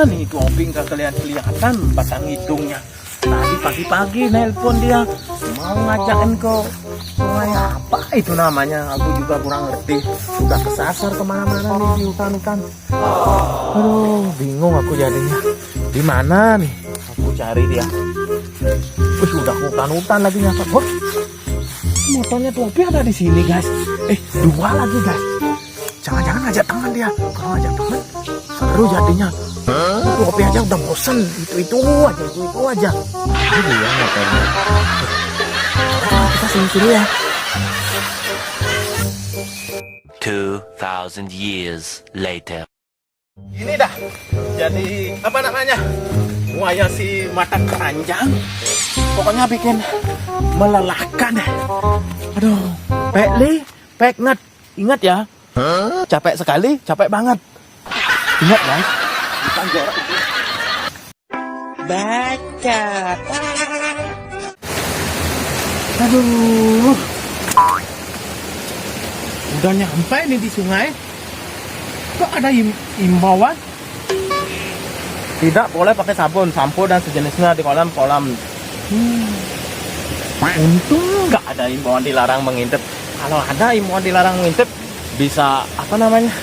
nih tuh Opi nggak kelihatan batang hidungnya. Tadi pagi-pagi nelpon dia mau ngajakin ke sungai apa itu namanya, aku juga kurang ngerti. Sudah kesasar kemana-mana nih di hutan-hutan. Aduh, bingung aku jadinya. Di mana nih? Aku cari dia. Sudah hutan-hutan lagi nyapa. Wah, motornya tuh Opi ada di sini guys. Dua lagi guys. Jangan-jangan ajak teman dia. Kalau ajak teman seru jadinya. Tuh Opi aja udah bosen. Itu aja. Ini dia motornya. Kita sini ya. 2000 years later. Ini dah jadi apa namanya, buaya si mata keranjang. Pokoknya bikin melelahkan. Aduh, Pek ingat ya. Capek sekali, capek banget. Ingat guys, bukan jorok itu. Baca. Aduh, udah nyampe nih di sungai. Kok ada imbauan? Tidak boleh pakai sabun, sampo dan sejenisnya di kolam. Untung nggak ada imbauan dilarang mengintip. Kalau ada imbauan dilarang mengintip, bisa apa namanya?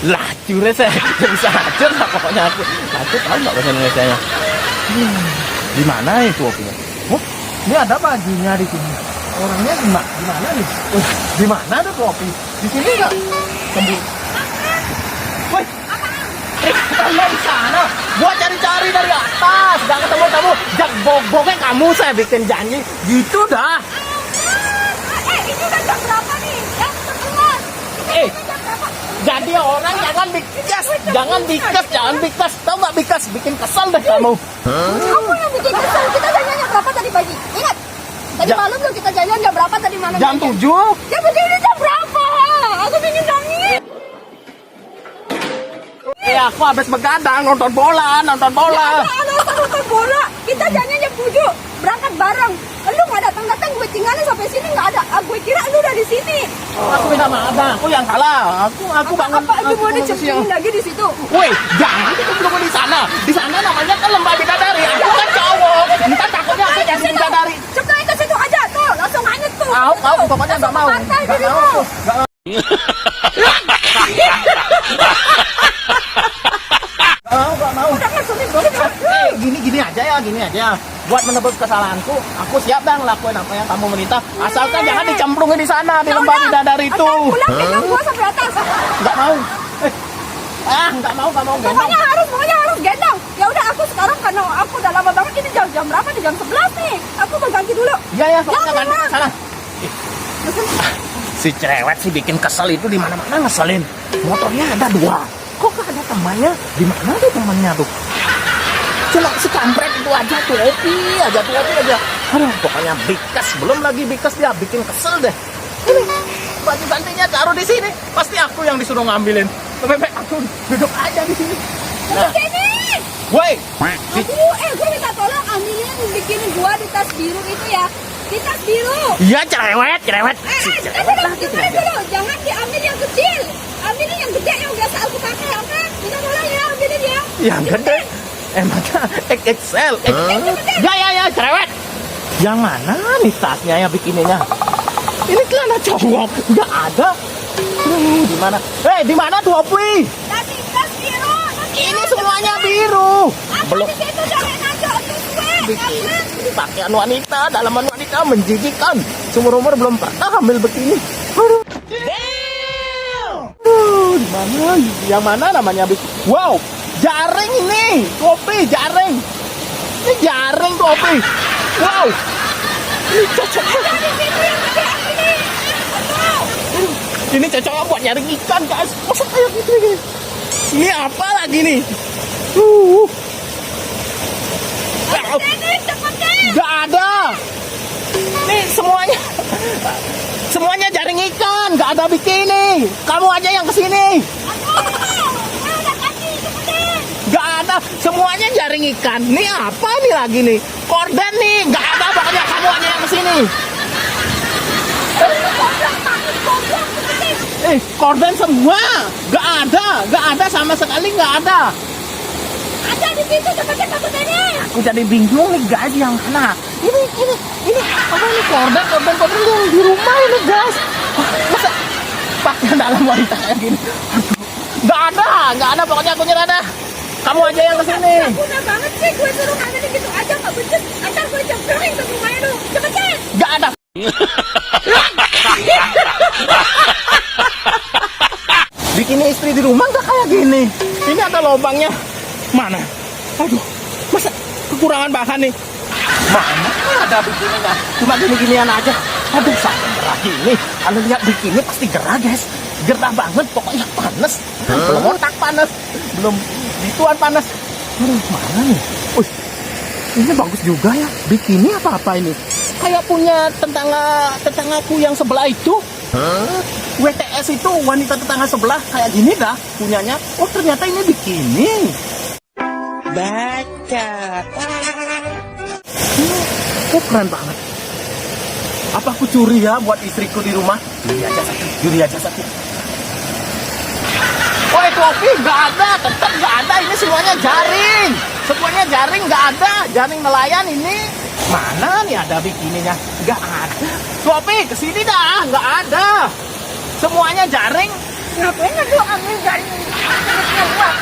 Lacur ya saya. Bisa lacur lah pokoknya aku. Lacur tahu nggak bahasa Indonesianya? Di mana itu Opinya? Oh, ini ada bajunya di sini. Orangnya gimana nih? Di mana ada Opi? Di sini nggak? Sembunyi. Woi, kalian di sana. Gua cari-cari dari atas, nggak ketemu kamu. Bogoknya kamu saya bikin janji. Gitu dah. Ini udah jam berapa nih? Jam 11. Jam berapa? Jadi orang jangan bikas. Tahu nggak bikas? Bikin kesel deh kamu. Kamu yang bikin kesel. Kita janjian jam berapa tadi pagi? Ingat? Tadi malam tuh kita janjian jam berapa tadi malam? Jam 7. Jam 7 ini jam berapa? Aku ingin nangis. Aku habis begadang nonton bola. Nonton bola. Kita janjian jam 7 berangkat bareng. Lu nggak datang gue tinggalin sampai sini nggak ada. Gue kira lu udah di sini. Aku minta maaf, aku yang salah. Aku bangun. Apa lu mau dicemplungin lagi di situ? Woi, jangan dicemplungin di sana. Di sana namanya kan lembah bidadari. Aku kan cowok. Entar takutnya aku jadi bidadari. Cemplungin ke situ aja tuh, langsung hanyut tuh. Aku pokoknya nggak mau. Pantai dirimu. Nggak mau. Udah kan sulit Gini aja. Buat menebus kesalahanku, aku siap dah ngelakuin apa yang kamu minta. Asalkan jangan dicemplungin di sana di lembah bidadari itu. Pulang gendong gua sampai atas. Nggak mau. Nggak mau gendong. Pokoknya harus gendong. Ya udah aku sekarang karena aku udah lama banget ini jam berapa nih? Jam 11 nih. Aku mau ganti dulu. Iya, pokoknya ganti Mama. sana. Si cerewet sih bikin kesel itu di mana-mana ngeselin. Motornya ada 2. Kok gak ada temannya? Di mana tuh temannya tuh? Cuma si kampret itu aja tuh Opi aja. Aduh, pokoknya bikas, belum lagi bikas dia bikin kesel deh. Ini baju gantinya taruh di sini. Pasti aku yang disuruh ngambilin. Lebih baik aku duduk aja di sini. Nah. Woi, Gue minta tolong ambilin bikinin gua di tas biru itu ya. Di tas biru. iya cerewet. Si cerewet lagi tuh. Dulu, jangan diambil yang kecil. Ambilin yang gede yang biasa aku pakai, oke? Minta tolong ya, ambilin ya. Yang gede. Emangnya XXL. Ya, cerewet. Yang mana nih tasnya yang bikininya? Ini celana cowok, nggak ada. Di mana? Di mana tuh Opi? Tadi tas biru. Ini semuanya biru. Belum. Di situ jangan aja gue. Bikini pakaian wanita, dalaman wanita menjijikan. Seumur-umur belum pernah ambil bikini. Aduh. Di mana? Yang mana namanya bikini? Wow, jaring ini, Opi, jaring. Ini jaring tuh Opi. Wow, ini cocok. Ini cocok buat nyaring ikan guys. Masa kayak gitu ini? Ini apa lagi nih? Gak ada. Nih semuanya jaring ikan, gak ada bikini. Kamu aja yang kesini. Gak ada, semuanya jaring ikan. Nih apa nih lagi nih? Korden nih, gak ada. Pokoknya kamu aja yang kesini. Korden semua, gak ada sama sekali, gak ada. Jangan di situ, cepatnya takut ini. Aku jadi bingung nih guys, yang mana? Ini apa ini korden yang di rumah ini guys? Masa paknya dalam wanita kayak gini? Aduh, nggak ada pokoknya aku nyerah dah. Kamu aja yang kesini. Guna banget sih gue suruh ngambilin gitu aja nggak becus. Antar gue jempurin ke rumahnya dulu. Cepetin. Nggak ada. Bikin istri di rumah nggak kayak gini. Ini ada lubangnya. Mana? Aduh, masa kekurangan bahan nih? Mana ada bikinnya? Cuma gini-ginian aja. Aduh, sampai gerah gini. Kalau lihat bikini pasti gerah guys. Gerah banget, pokoknya panas. Belum otak panas, belum gituan panas. Aduh, mana nih? Wih, ini bagus juga ya. Bikini apa ini? Kayak punya tetanggaku yang sebelah itu. WTS itu wanita tetangga sebelah kayak gini dah punyanya. Oh ternyata ini bikini. Baca. Oh keren banget. Apa aku curi ya buat istriku di rumah? Juri aja satu. Oh kopi nggak ada, tetap nggak ada. Ini semuanya jaring. Semuanya jaring nggak ada. Jaring nelayan ini. Mana nih ada bikininya? Nggak ada. Kopi kesini dah, nggak ada. Semuanya jaring. Ngapain lu ambil jaring?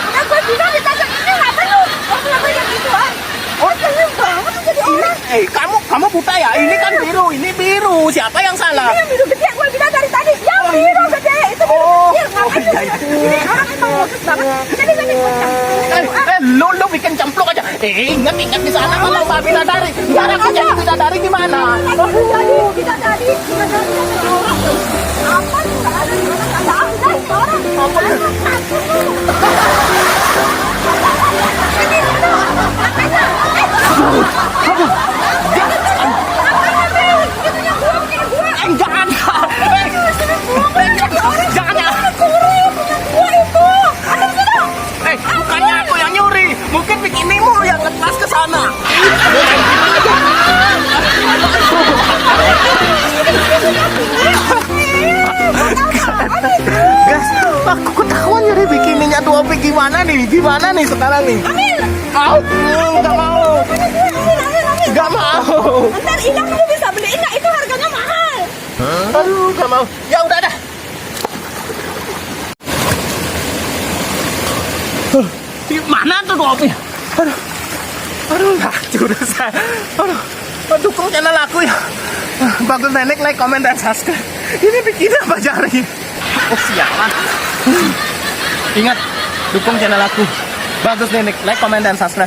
Udah gue bilang ditanya ini ngapain lu? Kenapa yang gituan? Oh keren banget lu jadi orang. Kamu buta ya? Ini kan biru, ini biru. Siapa yang salah? Ini yang biru gede, gue bilang dari tadi. Yang biru gede, itu biru kecil. Ngapain lu? Ini orang emang modus banget. Jadi Lu bikin cemplung aja. Ingat di sana kalau Mbak Bidadari. Sekarang aku jadi bidadari gimana? jadi bidadari orang. Apa sih nggak ada di mana? Nggak ada itu orang. Apa lu? Takut lu. Bukannya aku yang nyuri, mungkin bikinimu yang ngepas ke sana. Guys, aku ketahuan nyuri bikininya tuh Opi. Gimana nih sekarang nih? Nggak mau. Nggak mau. Ntar hilang lu bisa beliin nggak? Itu harganya mahal. Aduh, nggak mau. Ya udah dah. Mana tuh Opi? Aduh, hancur saya. Aduh, dukung channel aku ya. Bagus Nenek, like, comment, dan subscribe. Ini bikin apa jari? Oh sialan. Ingat, dukung channel aku. Bagus Nenek, like, comment, dan subscribe.